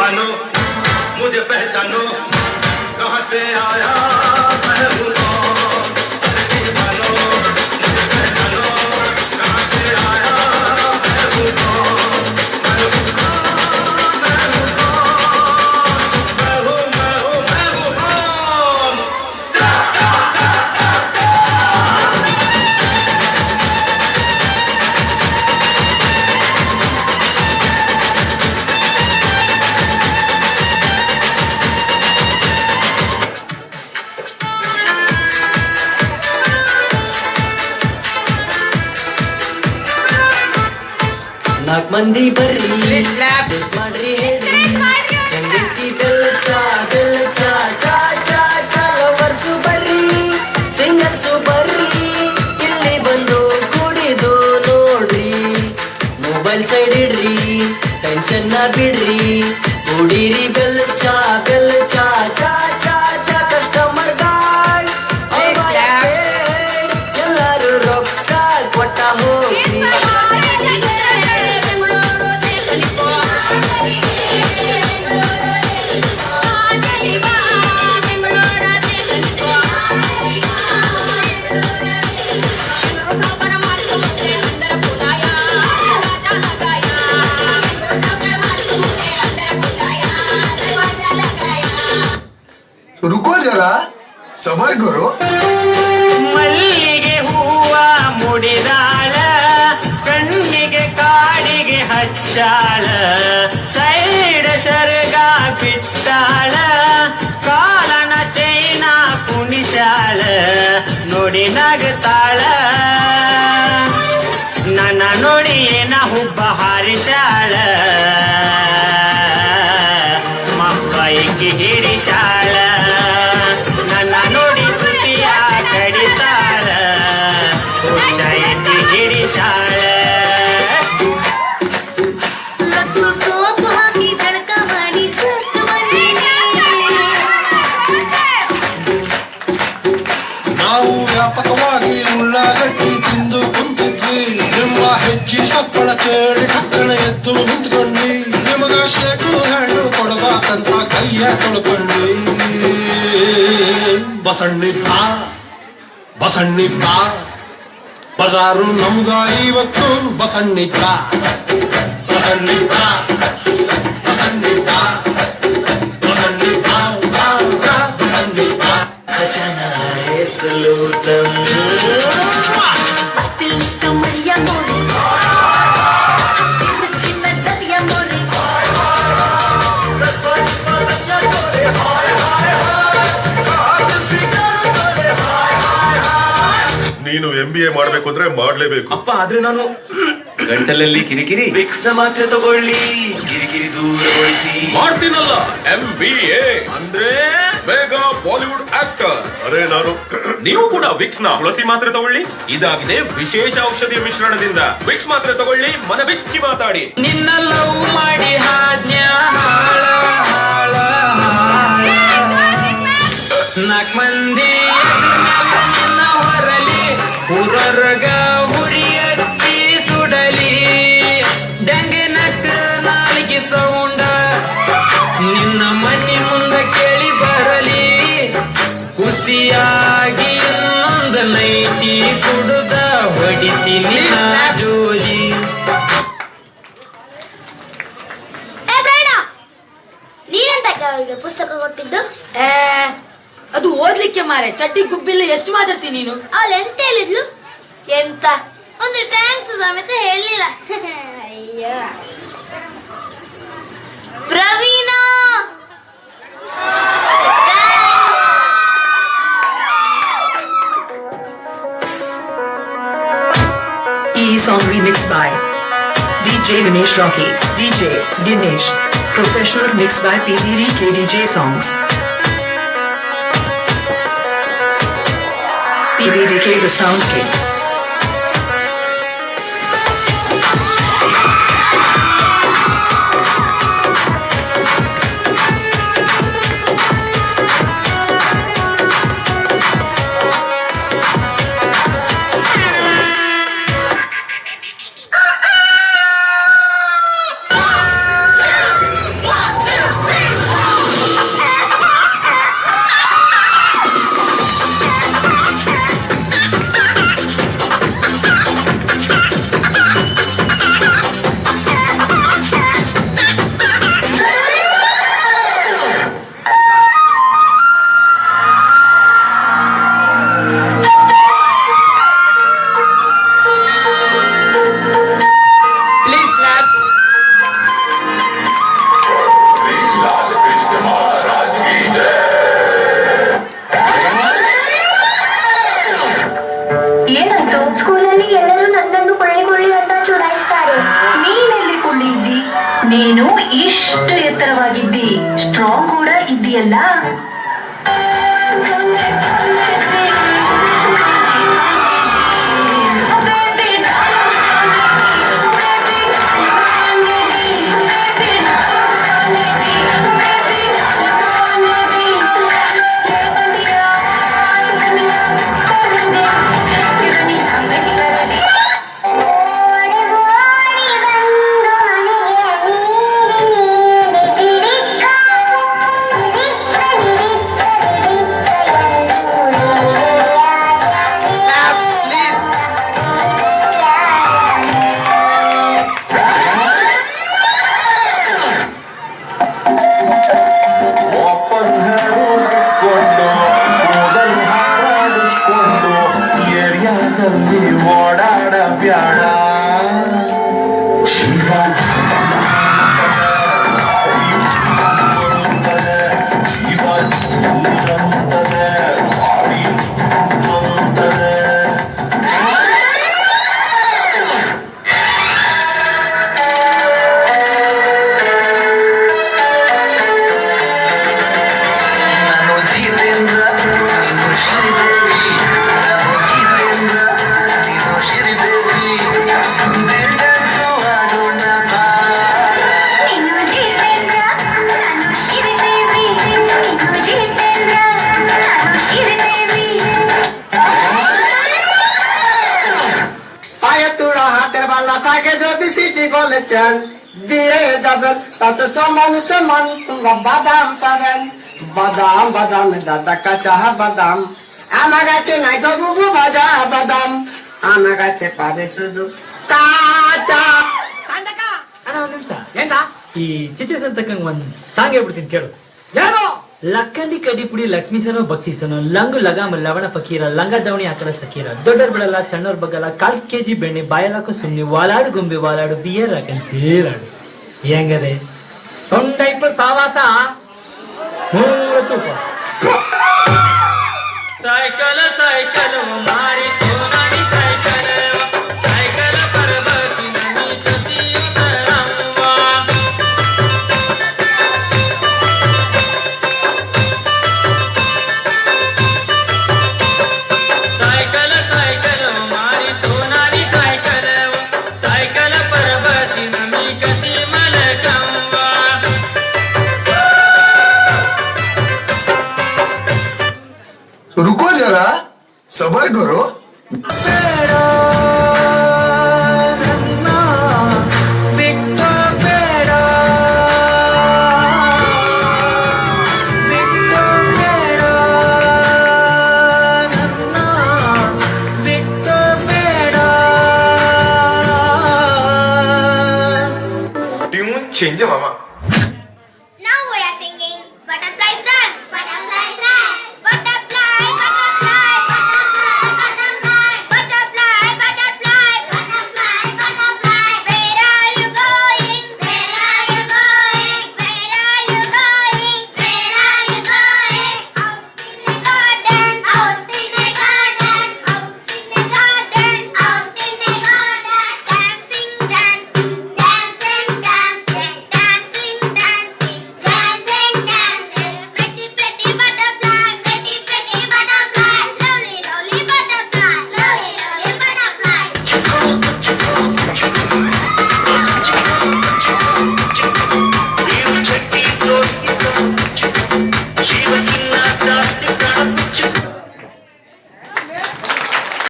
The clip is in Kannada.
जानो मुझे पहचानो कहाँ से आया मैं हूँ कौन जी जानो मुझे पहचानो कहाँ से आया मैं हूँ कौन मैं हूँ कौन मैं हूँ कौन मैं हूँ मैं हूँ मैं हूँ कौन। ನಾಲ್ಕು ಮಂದಿ ಬರ್ರಿ ಮಾಡ್ರಿ ಹೆಂಗೈತಿ ಬೆಲ್ಲ ಚಾ ಚಾ ಚಾ ಚಾ ಲವರ್ಸು ಬರ್ರಿ ಸಿಂಗರ್ಸು ಬರ್ರಿ ಇಲ್ಲಿ ಬಂದು ಕುಡಿದು ನೋಡ್ರಿ ಮೊಬೈಲ್ ಸೈಡ್ ಇಡ್ರಿ ಟೆನ್ಷನ್ ಬಿಡ್ರಿ ಕುಡೀರಿ ಬೆಲ್ಲ ಚಾ ಚಾ ಚಾ ಚಾ ಕಸ್ಟಮರ್ ಗಾರ್ಡ್ ಎಲ್ಲರೂ ರೊಕ್ಕ ಕೊಟ್ಟ ಹೋಗ್ರಿ. रुको जरा सबर करो. ಮಲ್ಲಿಗೆ ಹೂವ ಮುಡಿದಾಳ ಕಣ್ಣಿಗೆ ಕಾಡಿಗೆ ಹಚ್ಚಾಳ ಸೈಡ್ ಸರ್ಗ ಬಿಟ್ಟಾಳ ಕಾಲನ ಚೈನ ಕುಣಿಸಾಳ ನೋಡಿ ನಗತಾಳ ನನ್ನ ನೋಡಿ ಏನ ಹುಬ್ಬ ಹಾರಿಸಾಳ ಮಕ್ಕಳಿಗೆ ಹಿಡಿಸಾಳ ನನ್ನ ನೋಡಿ ತುಟಿಯ ಕಡಿತಾಳ ಹುಚ್ಚ ಎತ್ತಿ ಹಿಡಿಸಾಳ ಲಕ್ಸು ಸೋಪು ಹಾಕಿ ಜಳಕ ಮಾಡಿ ಜಸ್ಟ್ ಬಂದೀನಿ. ನಾವು ವ್ಯಾಪಕವಾಗಿ ಉಳ್ಳಾಗಡ್ಡಿ ತಿಂದು ಕುಂತಿದ್ವಿ ನಿಮ್ಮ ಹೆಚ್ಚಿ ಸಪ್ಪಳ ಕೇಳಿ ಟಕ್ಕನ ಎದ್ದು ನಿಂತ್ಕೊಂಡ್ವಿ ನಿಮಗ ಶೇಕು ಹಣ್ಣು ಕೊಡಬೇಕಂತ ಕೈಯ ತೊಳ್ಕೊಂಡ್ವಿ ಬಸಣ್ಣಿಪ್ಪ ಬಜಾರು ನಮ್ಗ ಇವತ್ತು ಬಸಣ್ಣಿಪ್ಪ ಖಜಾನ ಸಲೂಟಂ ತಿಲ್ಕ ಮರಿಯ ಮೋರೆ ಚಿನ್ನ ಜರಿಯ ಮೋರೆ ನೀನು MBA ಮಾಡ್ಬೇಕು ಅಂದ್ರೆ ಮಾಡ್ಲೇಬೇಕು. ಅಪ್ಪ ಆದ್ರೆ ನಾನು ಗಂಟಲಲ್ಲಿ ಕಿರಿಕಿರಿ ವಿಕ್ಸ್ ನ ಮಾತ್ರೆ ತಗೊಳ್ಳಿ ಕಿರಿಕಿರಿ ದೂರಗೊಳಿಸಿ ಮಾಡ್ತೀನಲ್ಲ MBA ಅಂದ್ರೆ ಬೇಗ ಬಾಲಿವುಡ್ ಆಕ್ಟರ್. ಅರೆ ನಾನು ನೀವು ಕೂಡ ವಿಕ್ಸ್ ನ ತುಳಸಿ ಮಾತ್ರೆ ತಗೊಳ್ಳಿ. ಇದಾಗಿದೆ ವಿಶೇಷ ಔಷಧಿಯ ಮಿಶ್ರಣದಿಂದ. ವಿಕ್ಸ್ ಮಾತ್ರೆ ತಗೊಳ್ಳಿ, ಮನ ಬಿಚ್ಚಿ ಮಾತಾಡಿ. ನಿನ್ನ ಲವ್ ಮಾಡಿ ಹಾಡ್ನ್ಯ ನಾಲ್ಕು ಮಂದಿ ನಿನ್ನ ಹೊರಲಿ ಊರರ್ಗ ಹುರಿಯತ್ತಿ ಸುಡಲಿ ದಂಗೆನಕ್ಕ ನಾಲಿಗೆ ಸೌಂಡ ನಿನ್ನ ಮನೆ ಮುಂದೆ ಕೇಳಿ ಬರಲಿ ಖುಷಿಯಾಗಿ ಇನ್ನೊಂದು ನೈಟಿ ಕುಡುದ ಹೊಡಿತೀನಿ ಜೋಲಿ. ನೀನೆಂತ ಅವಳಿಗೆ ಪುಸ್ತಕ ಕೊಟ್ಟಿದ್ದು? ಅದು ಓದ್ಲಿಕ್ಕೆ ಮಾರೆ ಚಡ್ಡಿ ಗುಬ್ಬಿಲ್ಲ ಎಷ್ಟು ಮಾತಾಡ್ತೀನಿ ನೀನು. ಅವಳು ಎಂತ ಹೇಳಿದ್ಲು? ಎಂತ ಒಂದು ಟ್ಯಾಂಕ್ಸ್ ಸಮೇತ ಹೇಳಿಲ್ಲ. ಅಯ್ಯೋ Praveen song remixed by DJ Dinesh Rocky, DJ Dinesh, professional mixed by PVDK DJ Songs. PVDK the Sound King. ನೀನು ಇಷ್ಟು ಎತ್ತರವಾಗಿದ್ದಿ, ಸ್ಟ್ರಾಂಗ್ ಕೂಡ ಇದ್ದೀಯಲ್ಲ. ಓಡಾಡಬ್ಯಾಡ ಶಿವ ಬರುತ್ತದೆ, ಜೀವ ಚೂರಂತದೆ, ಗಾಳಿ ಚೂರಂತದೆ. ನಾನು ಜಿತೇಂದ್ರ, ನೀನು ಶ್ರೀದೇವಿ. ನಾನು ಜಿತೇಂದ್ರ, ನೀನು ಶ್ರೀದೇವಿ. ದಿಲ್ಡಸು ಆಡೋಣ ಬಾ. ನೀನು ಜಿತೇಂದ್ರ, ನಾನು ಶ್ರೀದೇವಿ. ನೀನು ಜಿತೇಂದ್ರ, ನಾನು ಶ್ರೀದೇವಿ. পায়ে তোরা হাতের বালা থাকে যদি সিটি বলেছেন দিয়ে যাবেন তাতে সমান সমান তোমরা বাদাম পাবেন। বাদাম বাদাম দাদা কাঁচা বাদাম, আমার কাছে নাই তো বুবু ভাজা বাদাম, আমার কাছে পাবে শুধু কাঁচা। ಅಣ್ಣ ಒಂದ್ ನಿಮಿಷ ಏನ ಈ ಚಿಚೆ ಸಂತಕ್ಕಂಗ್ ಒಂದ್ ಸಾಂಗ್ ಹೇಳ್ಬಿಡ್ತೀನಿ ಕೇಳು. ಏನೋ ಲಕ್ಕಂಡಿ ಕಡಿ ಪುಡಿ ಲಕ್ಷ್ಮೀಸನೋ ಬಕ್ಷಿಸನೋ ಲಂಗು ಲಗಾಮ ಲವಣ ಫಕೀರ ಲಂಗ ದವಣಿ ಹಾಕಲ ಸಕೀರ ದೊಡ್ಡವ್ರ ಬಿಡಲ್ಲ ಸಣ್ಣವ್ರ ಬಗ್ಗಲ್ಲ 1/4 kg ಬೆಣ್ಣೆ ಬಾಯಲಾಕು ಸುಮ್ನೆ ವಾಲಾಡು ಗೊಂಬೆ ವಾಲಾಡು ಬಿಯರ್ ಹಾಕಂತ ಹೇಳಾಡು ಹೆಂಗದೆ ತೊಂಡೈಪ ಸಾವಾಸ ಮೂವತ್ತು ಉಪವಾಸ. ಸೈಕಲ್ ಸೈಕಲ್ ಮಾರಿ ಸೋನಾನಿ ಸೈಕಲ್ ಸೈಕಲ್ ಪರಬಸಿ ನನಿ ಕಸಿಯುತ್ತರವ್ವ. ಸೈಕಲ್ ಸೈಕಲ್ ಮಾರಿ ಸೋನಾನಿ ಸೈಕಲ್ ಸೈಕಲ್ ಪರಬಸಿ ನನಿ ಕಸಿ ಮಲಕವ್ವ. रुको जरा, सबर करो. ಟ್ಯೂನ್ ಚೇಂಜ್ ಮಾಮ.